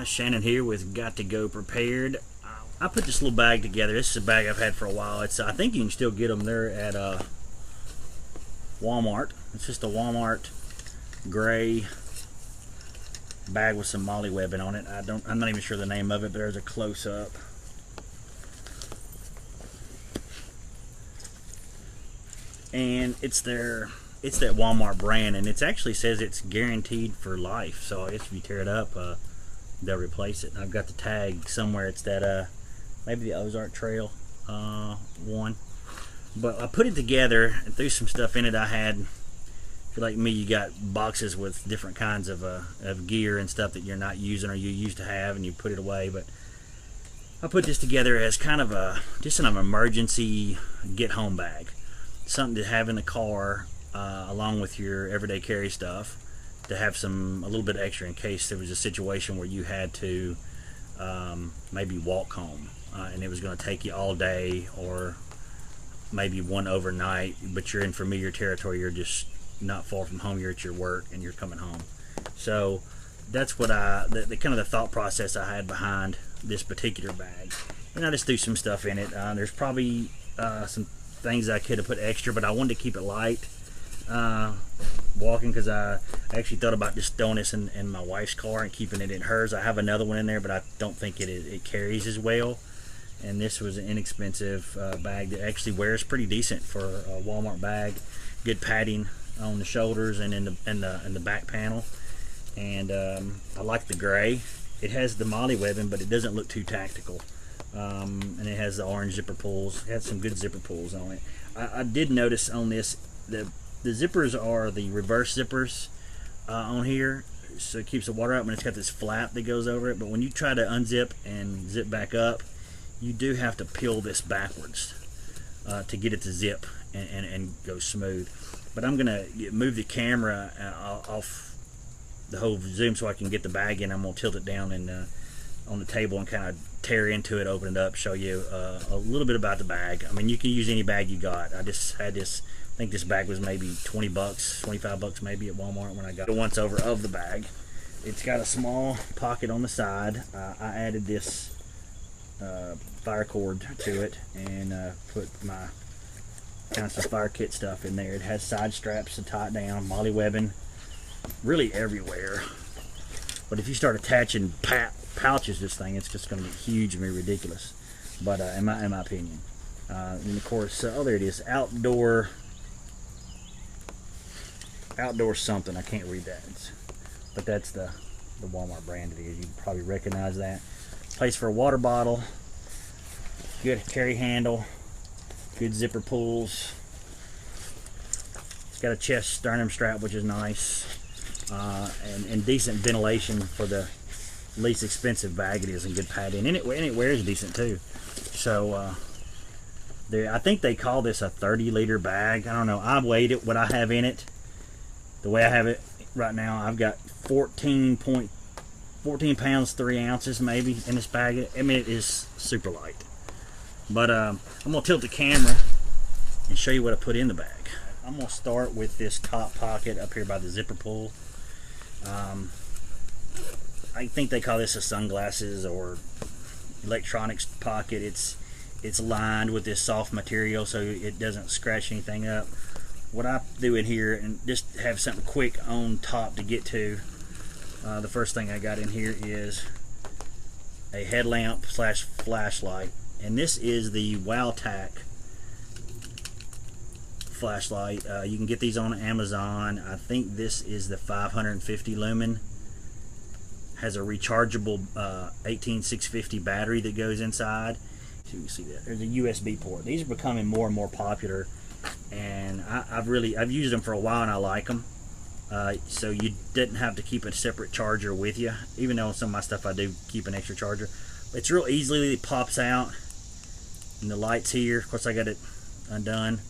Shannon here with Got to Go Prepared. I put this little bag together. This is a bag I've had for a while. It's I think you can still get them there at Walmart. It's just a Walmart gray bag with some molly webbing on it. I'm not even sure the name of it, but there's a close-up. And it's that Walmart brand, and it actually says it's guaranteed for life. So I guess if you tear it up, they'll replace it. And I've got the tag somewhere. It's that maybe the Ozark Trail one. But I put it together and threw some stuff in it. I had, if you're like me, you got boxes with different kinds of gear and stuff that you're not using or you used to have, and you put it away. But I put this together as kind of just an emergency get home bag, something to have in the car along with your everyday carry stuff, to have a little bit extra in case there was a situation where you had to maybe walk home and it was going to take you all day, or maybe one overnight, but you're in familiar territory, you're just not far from home, you're at your work and you're coming home. So that's what the kind of the thought process I had behind this particular bag. And I just threw some stuff in it. There's probably some things I could have put extra, but I wanted to keep it light walking, because I actually thought about just throwing this in my wife's car and keeping it in hers. I have another one in there, but I don't think it carries as well. And this was an inexpensive bag that actually wears pretty decent for a Walmart bag. Good padding on the shoulders and in the back panel. And I like the gray. It has the molly webbing, but it doesn't look too tactical. And it has the orange zipper pulls. It has some good zipper pulls on it. I did notice on this the zippers are the reverse zippers on here, so it keeps the water out, and it's got this flap that goes over it. But when you try to unzip and zip back up, you do have to peel this backwards to get it to zip and go smooth. But I'm gonna move the camera off the whole zoom so I can get the bag in. I'm gonna tilt it down and on the table and kind of tear into it, open it up, show you a little bit about the bag. I mean, you can use any bag you got. I just had this, I think this bag was maybe 20 bucks, 25 bucks maybe at Walmart when I got the once over of the bag. It's got a small pocket on the side. I added this fire cord to it and put my kind of some fire kit stuff in there. It has side straps to tie it down, molly webbing really everywhere. But if you start attaching pouches, this thing, it's just going to get huge and be ridiculous. But in my opinion, and of course, oh, there it is, outdoor something. I can't read that, but that's the Walmart brand it is. You probably recognize that. Place for a water bottle. Good carry handle. Good zipper pulls. It's got a chest sternum strap, which is nice, and decent ventilation for the least expensive bag it is, and good padding, and it wears decent too. So I think they call this a 30-liter bag. I don't know. I weighed it, what I have in it. The way I have it right now, I've got 14 pounds 3 ounces maybe in this bag. I mean, it is super light. But I'm gonna tilt the camera and show you what I put in the bag. I'm gonna start with this top pocket up here by the zipper pull. I think they call this a sunglasses or electronics pocket. It's lined with this soft material so it doesn't scratch anything up. What I do in here, and just have something quick on top to get to, the first thing I got in here is a headlamp / flashlight, and this is the WowTac flashlight. You can get these on Amazon. I think this is the 550 lumen. Has a rechargeable 18650 battery that goes inside. So you can see that there's a USB port. These are becoming more and more popular, and I've used them for a while and I like them. So you didn't have to keep a separate charger with you, even though on some of my stuff I do keep an extra charger. But it's real easily, it pops out, and the light's here. Of course, I got it undone,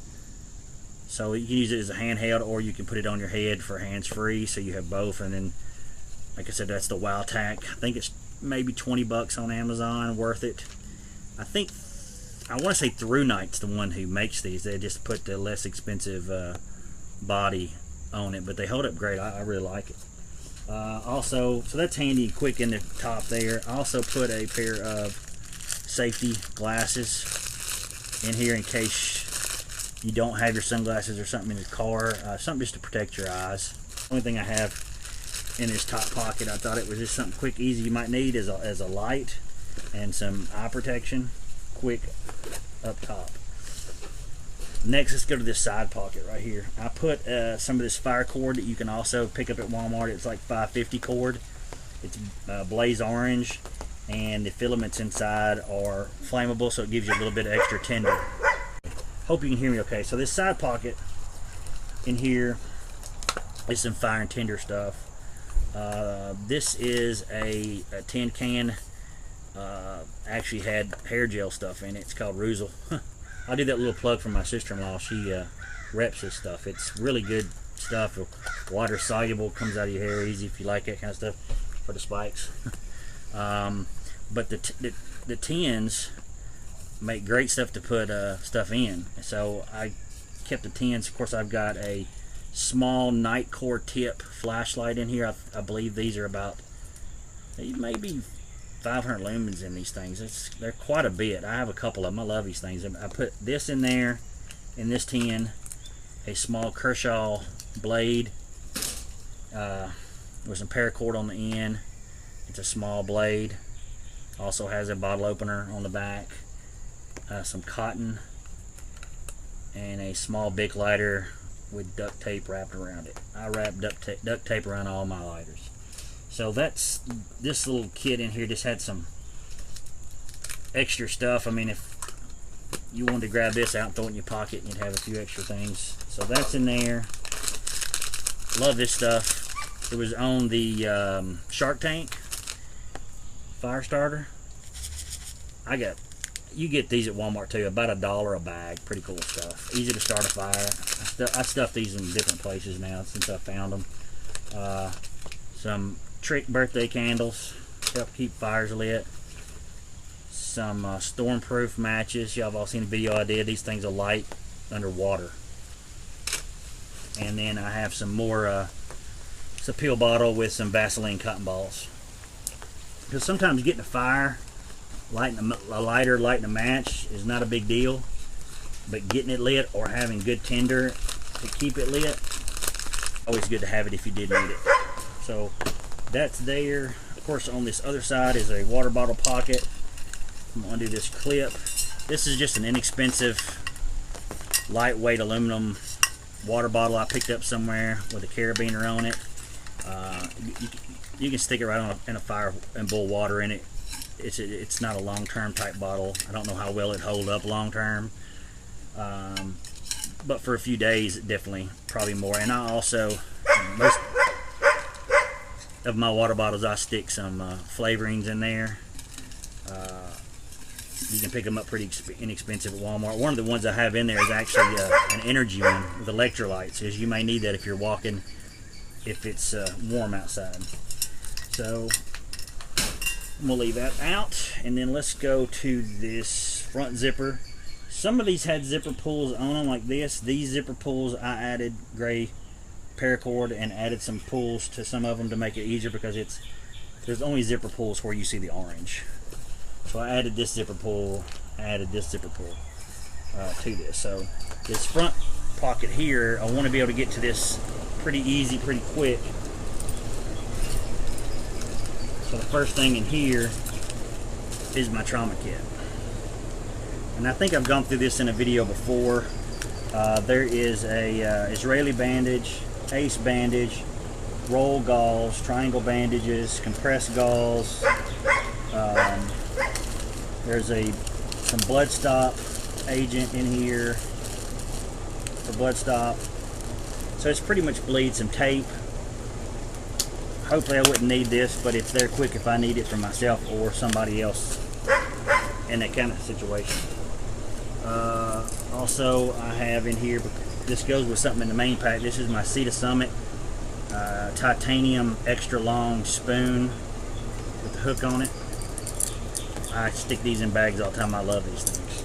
so you can use it as a handheld, or you can put it on your head for hands-free, so you have both. And then, like I said, that's the WowTac. I think it's maybe 20 bucks on Amazon, worth it. I want to say Through Night's the one who makes these. They just put the less expensive body on it, but they hold up great. I really like it. Also, so that's handy and quick in the top there. I also put a pair of safety glasses in here in case you don't have your sunglasses or something in your car, something just to protect your eyes. Only thing I have in this top pocket, I thought it was just something quick, easy you might need as a light and some eye protection, quick up top. Next, let's go to this side pocket right here. I put some of this fire cord that you can also pick up at Walmart. It's like 550 cord. It's blaze orange, and the filaments inside are flammable, so it gives you a little bit of extra tinder. Hope you can hear me okay. So this side pocket in here is some fire and tinder stuff. This is a tin can. Actually had hair gel stuff in it. It's called Ruzel. I'll do that little plug for my sister-in-law. She reps this stuff. It's really good stuff. Water soluble, comes out of your hair easy if you like that kind of stuff for the spikes. But the tins make great stuff to put stuff in. So I kept the tins. Of course, I've got a small night core tip flashlight in here. I believe these are about maybe 500 lumens in these things. They're quite a bit. I have a couple of them. I love these things. I put this in there, in this tin, a small Kershaw blade with some paracord on the end. It's a small blade. Also has a bottle opener on the back, some cotton, and a small Bic lighter with duct tape wrapped around it. I wrap duct tape around all my lighters. So that's this little kit in here. Just had some extra stuff. I mean, if you wanted to grab this out and throw it in your pocket, and you'd have a few extra things. So that's in there. Love this stuff. It was on the Shark Tank fire starter. You get these at Walmart too, about $1 a bag. Pretty cool stuff. Easy to start a fire. I stuff these in different places now since I found them. Some trick birthday candles, help keep fires lit. Some stormproof matches. Y'all have all seen the video I did. These things are light underwater. And then I have some more, it's a pill bottle with some Vaseline cotton balls. Because sometimes getting a fire, lighting a lighter, lighting a match is not a big deal. But getting it lit or having good tinder to keep it lit, always good to have it if you did need it. So that's there. Of course, on this other side is a water bottle pocket. I'm going to undo this clip. This is just an inexpensive, lightweight aluminum water bottle I picked up somewhere with a carabiner on it. You can stick it right in a fire and boil water in it. It's not a long-term type bottle. I don't know how well it hold up long-term. But for a few days, definitely, probably more. And I also, most of my water bottles, I stick some flavorings in there. You can pick them up pretty inexpensive at Walmart. One of the ones I have in there is actually an energy one with electrolytes, because you may need that if you're walking, if it's warm outside. So we'll leave that out, and then let's go to this front zipper. Some of these had zipper pulls on them like this. These zipper pulls, I added gray paracord and added some pulls to some of them to make it easier, because there's only zipper pulls where you see the orange. So I added this zipper pull, added this zipper pull to this. So this front pocket here, I want to be able to get to this pretty easy, pretty quick. So the first thing in here is my trauma kit. And I think I've gone through this in a video before. There is a Israeli bandage, ace bandage, roll gauze, triangle bandages, compressed gauze. There's some blood stop agent in here for blood stop. So it's pretty much bleed, some tape. Hopefully I wouldn't need this, but it's there quick if I need it for myself or somebody else in that kind of situation. Also, I have in here, this goes with something in the main pack. This is my Sea to Summit titanium extra long spoon with the hook on it. I stick these in bags all the time. I love these things.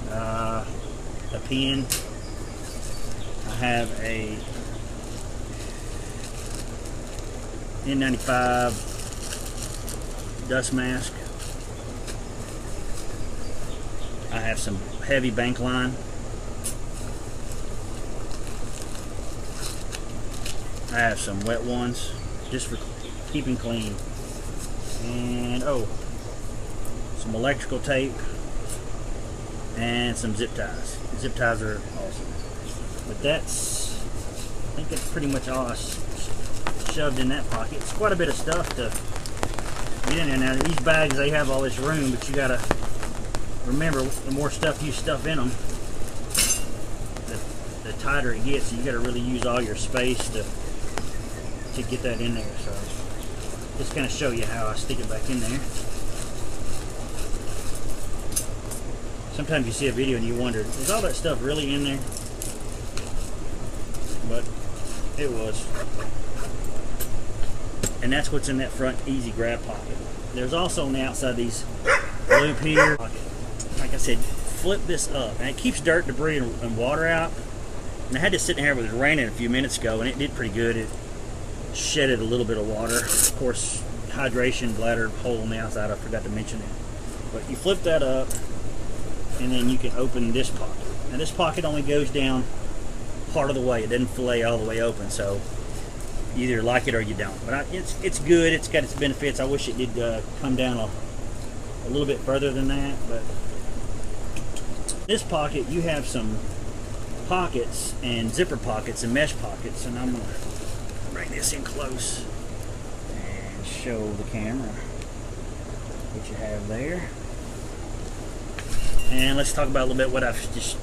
A pen. I have a N95 dust mask. I have some heavy bank line. I have some wet ones just for keeping clean. And oh, some electrical tape and some zip ties. Zip ties are awesome. But that's, I think that's pretty much all I shoved in that pocket. It's quite a bit of stuff to get in there. Now these bags, they have all this room, but you gotta remember, the more stuff you stuff in them, the tighter it gets. So you gotta really use all your space to get that in there. So just kind of show you how I stick it back in there. Sometimes you see a video and you wonder, is all that stuff really in there? But it was. And that's what's in that front easy grab pocket. There's also on the outside these loop here. Like I said, flip this up, and it keeps dirt, debris, and water out. And I had this sitting here, it was raining a few minutes ago, and it did pretty good. It shedded a little bit of water. Of course, hydration bladder hole on the outside, I forgot to mention it. But you flip that up, and then you can open this pocket. Now this pocket only goes down part of the way. It doesn't fillet all the way open, so you either like it or you don't. But it's good. It's got its benefits. I wish it did come down a little bit further than that. But this pocket, you have some pockets and zipper pockets and mesh pockets, and I'm gonna bring this in close and show the camera what you have there. And let's talk about a little bit what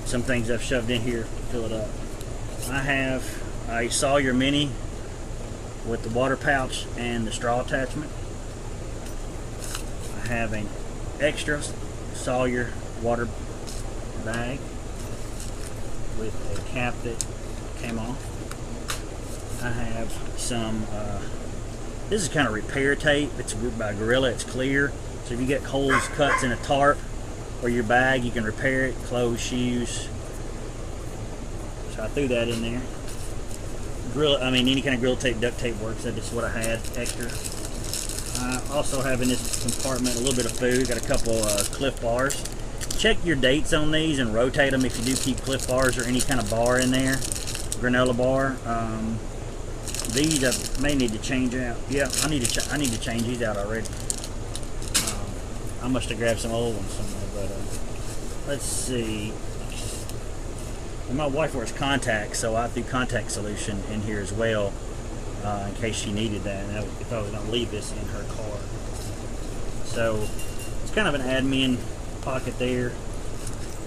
some things I've shoved in here to fill it up. I have a Sawyer Mini with the water pouch and the straw attachment. I have an extra Sawyer water bag with a cap that came off. I have some, this is kind of repair tape. It's by Gorilla, it's clear. So if you get holes, cuts in a tarp or your bag, you can repair it, clothes, shoes. So I threw that in there. Any kind of grill tape, duct tape works. That's what I had extra. I also have in this compartment a little bit of food. Got a couple Cliff Bars. Check your dates on these and rotate them if you do keep Cliff Bars or any kind of bar in there. Granola bar. These I may need to change out. Yeah, I need to change these out already. I must have grabbed some old ones somewhere, but let's see. And my wife wears contacts, so I threw contact solution in here as well in case she needed that, and if I was going to leave this in her car. So it's kind of an admin pocket there,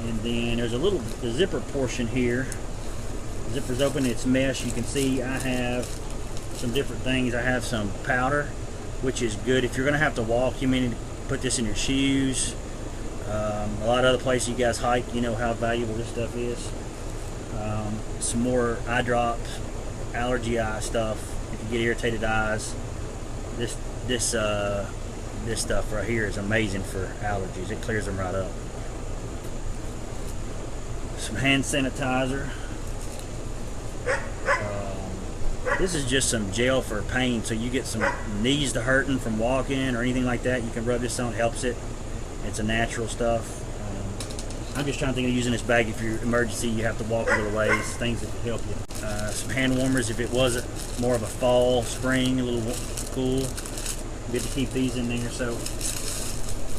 and then there's the zipper portion here. The zipper's open, it's mesh. You can see I have some different things. I have some powder, which is good if you're going to have to walk. You may need to put this in your shoes. A lot of other places you guys hike, you know how valuable this stuff is. Some more eye drops, allergy eye stuff. If you get irritated eyes, this stuff right here is amazing for allergies. It clears them right up. Some hand sanitizer. This is just some gel for pain, so you get some knees to hurting from walking or anything like that, you can rub this on, it helps it. It's a natural stuff. I'm just trying to think of using this bag if you're emergency, you have to walk a little ways, things that can help you. Some hand warmers if it was more of a fall, spring, a little cool. Good to keep these in there. So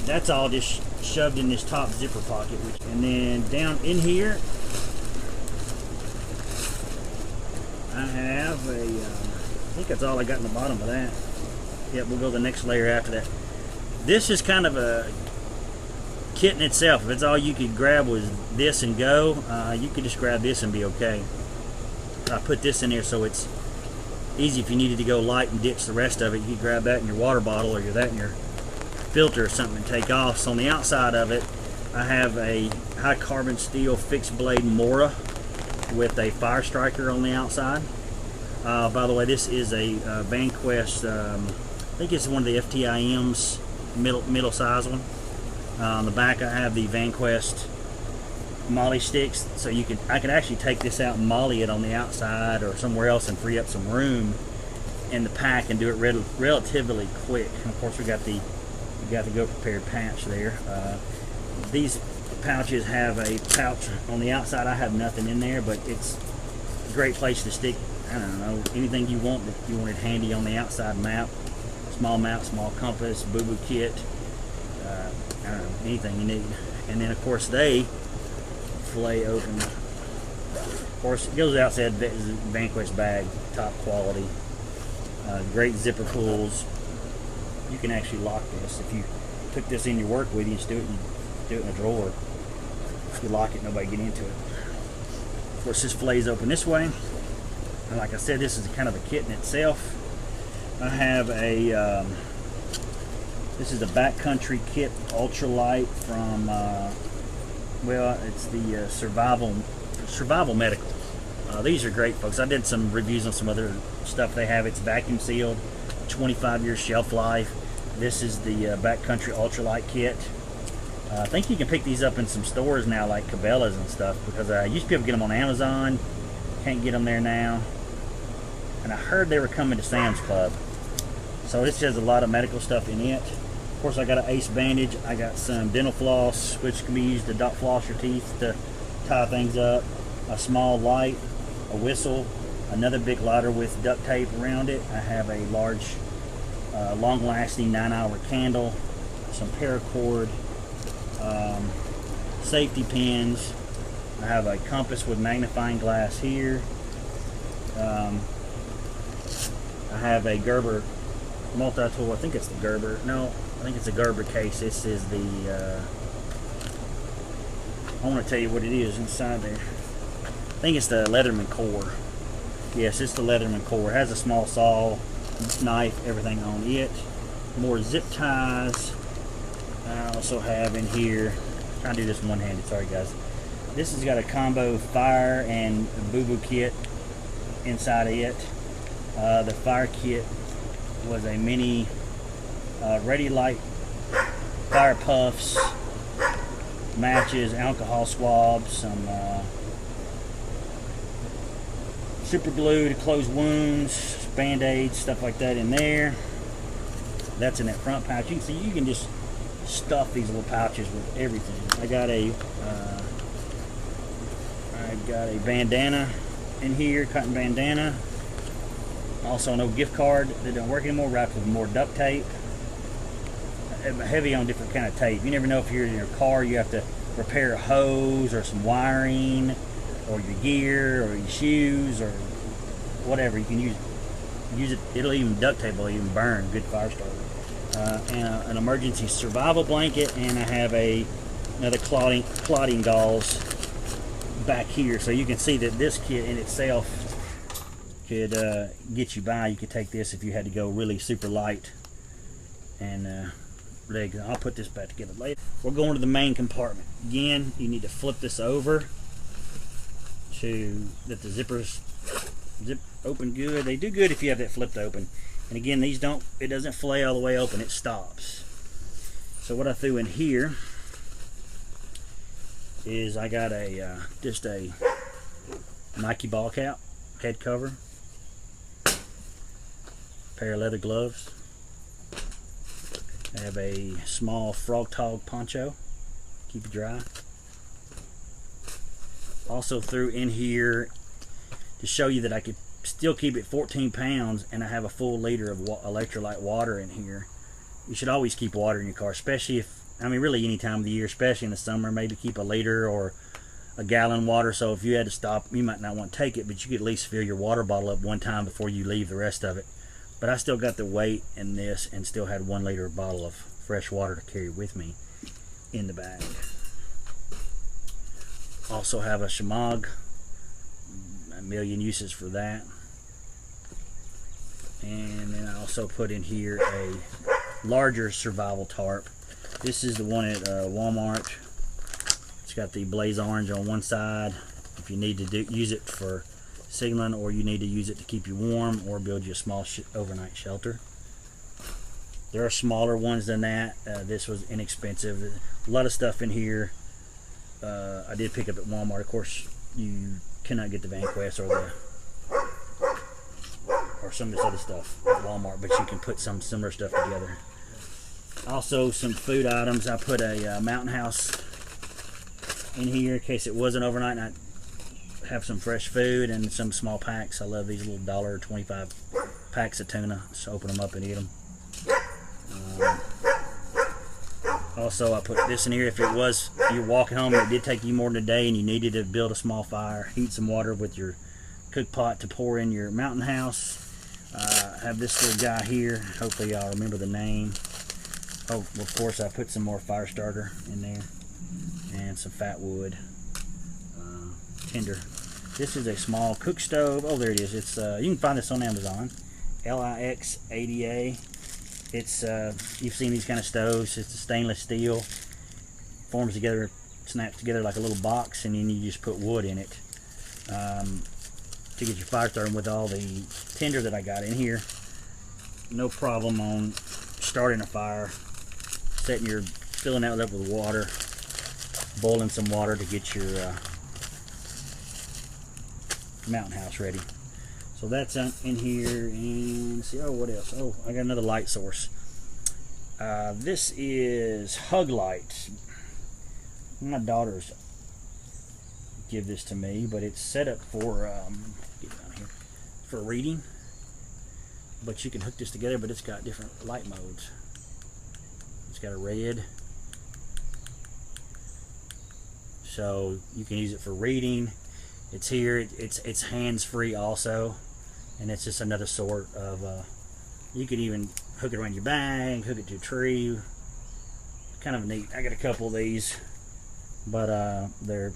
that's all just shoved in this top zipper pocket. And then down in here, I have I think that's all I got in the bottom of that. Yep, we'll go to the next layer after that. This is kind of a kit in itself. If it's all you could grab was this and go, you could just grab this and be okay. I put this in there so it's easy if you needed to go light and ditch the rest of it. You could grab that in your water bottle or that in your filter or something and take off. So on the outside of it, I have a high carbon steel fixed blade Mora with a fire striker on the outside. By the way, this is a VanQuest, I think it's one of the FTIM's middle size one. On the back I have the VanQuest molly sticks, so I can actually take this out and molly it on the outside or somewhere else and free up some room in the pack and do it relatively quick. And of course, we got the go prepared pouch there. These pouches have a pouch on the outside. I have nothing in there, but it's a great place to stick, I don't know, anything you want. If you want it handy on the outside, map, small compass, boo-boo kit, I don't know, anything you need. And then of course they fillet open. Of course it goes outside Vanquish bag, top quality, great zipper pulls. You can actually lock this. If you took this in your work with you and just do it in a drawer, you lock it, nobody get into it. Of course this fillets open this way. And like I said, this is kind of a kit in itself. I have a this is the Backcountry kit, ultralight from well, it's the Survival Medical. These are great, folks. I did some reviews on some other stuff they have. It's vacuum sealed, 25 years shelf life. This is the Backcountry ultralight kit. I think you can pick these up in some stores now, like Cabela's and stuff, because I used to be able to get them on Amazon. Can't get them there now. And I heard they were coming to Sam's Club. So this has a lot of medical stuff in it. Of course, I got an ace bandage. I got some dental floss, which can be used to dot floss your teeth to tie things up. A small light, a whistle, another big lighter with duct tape around it. I have a large, long-lasting 9-hour candle, some paracord, safety pins. I have a compass with magnifying glass here. I have a Gerber multi-tool. I think it's the Gerber. No, I think it's a Gerber case. This is the, I want to tell you what it is inside there. I think it's the Leatherman core. Yes, it's the Leatherman core. It has a small saw, knife, everything on it. More zip ties. I also have in here, I'm trying to do this one-handed, sorry guys. This has got a combo fire and boo-boo kit inside of it. The fire kit was a mini ready light, fire puffs, matches, alcohol swabs, some super glue to close wounds, band-aids, stuff like that in there. That's in that front pouch. You can see you can just stuff these little pouches with everything. I got a bandana in here, cotton bandana. Also no gift card that don't work anymore, wrapped with more duct tape. Heavy on different kind of tape. You never know if you're in your car, you have to repair a hose or some wiring, or your gear, or your shoes, or whatever. You can use it. It'll even duct tape will even burn. Good fire starter. And an emergency survival blanket, and I have another clotting gauze back here, so you can see that this kit in itself could get you by. You could take this if you had to go really super light. And I'll put this back together later. We're going to the main compartment. Again, you need to flip this over to let the zippers zip open good. They do good if you have that flipped open. And again, these don't, it doesn't fillet all the way open, it stops. So what I threw in here is I got a just a Nike ball cap, head cover, pair of leather gloves. I have a small frog tog poncho, keep it dry. Also threw in here to show you that I could still keep it 14 pounds, and I have a full liter of electrolyte water in here. You should always keep water in your car, especially if, I mean really any time of the year, especially in the summer. Maybe keep a liter or a gallon water, so if you had to stop, you might not want to take it, but you could at least fill your water bottle up one time before you leave the rest of it. But I still got the weight in this and still had 1 liter bottle of fresh water to carry with me in the bag. Also have a Shemag, a million uses for that. And then I also put in here a larger survival tarp. This is the one at Walmart. It's got the blaze orange on one side if you need to use it for signaling, or you need to use it to keep you warm or build you a small overnight shelter. There are smaller ones than that. This was inexpensive. A lot of stuff in here I did pick up at Walmart. Of course, you cannot get the Vanquest or or some of this other stuff at Walmart, but you can put some similar stuff together. Also, some food items. I put a Mountain House in here in case it wasn't overnight, and I have some fresh food and some small packs. I love these little $1.25 packs of tuna. Just open them up and eat them. Also, I put this in here if it was you're walking home and it did take you more than a day and you needed to build a small fire, heat some water with your cook pot to pour in your Mountain House. I have this little guy here. Hopefully y'all remember the name. Oh, well, of course, I put some more Firestarter in there and some fat wood tinder. This is a small cook stove. Oh, there it is. It's you can find this on Amazon. LIX80A. It's you've seen these kind of stoves. It's a stainless steel, forms together, snaps together like a little box, and then you just put wood in it to get your fire started. With all the tinder that I got in here, no problem on starting a fire. Filling that up with water, boiling some water to get your Mountain House ready. So that's in here, and see, oh, what else? Oh, I got another light source. This is Hug Light. My daughters give this to me, but it's set up for get down here, for reading. But you can hook this together, but it's got different light modes. It's got a red, so you can use it for reading. It's here. It's hands-free also. And it's just another sort of, you could even hook it around your bag, hook it to a tree. Kind of neat. I got a couple of these, but they're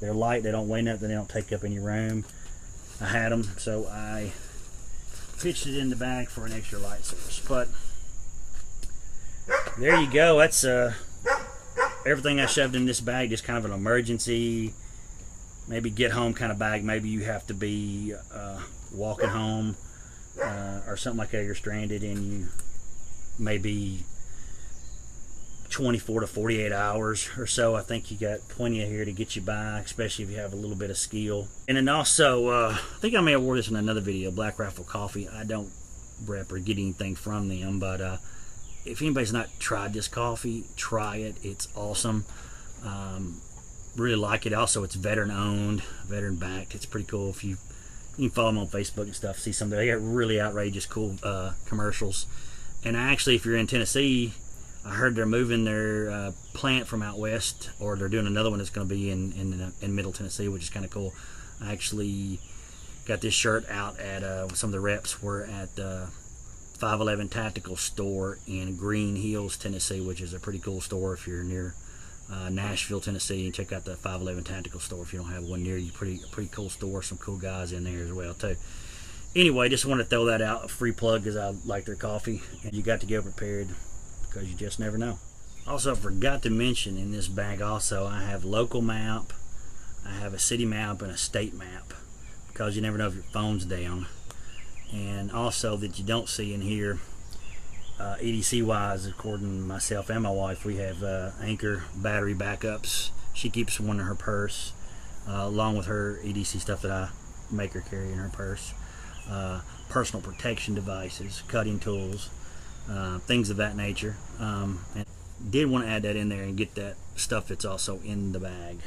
light. They don't weigh nothing. They don't take up any room. I had them, so I pitched it in the bag for an extra light source. But there you go. That's everything I shoved in this bag. Just kind of an emergency, maybe get home kind of bag. Maybe you have to be walking home or something like that. You're stranded and you maybe 24 to 48 hours or so. I think you got plenty of here to get you by, especially if you have a little bit of skill. And then also, I think I may have wore this in another video, Black Rifle Coffee. I don't rep or get anything from them, but if anybody's not tried this coffee, try it. It's awesome. Really like it. Also, it's veteran owned, veteran backed. It's pretty cool. If you can follow them on Facebook and stuff, see some. They got really outrageous cool commercials. And actually, if you're in Tennessee, I heard they're moving their plant from out west, or they're doing another one that's going to be in Middle Tennessee, which is kind of cool. I actually got this shirt out at some of the reps were at 511 Tactical Store in Green Hills, Tennessee, which is a pretty cool store if you're near Nashville, Tennessee. And check out the 511 Tactical Store if you don't have one near you. Pretty cool store. Some cool guys in there as well too. Anyway, just want to throw that out, a free plug, because I like their coffee, and you got to go prepared because you just never know. Also, I forgot to mention in this bag also, I have local map, I have a city map and a state map, because you never know if your phone's down. And also that you don't see in here, EDC wise, according to myself and my wife, we have Anchor battery backups. She keeps one in her purse, along with her EDC stuff that I make her carry in her purse. Personal protection devices, cutting tools, things of that nature. And did want to add that in there and get that stuff that's also in the bag.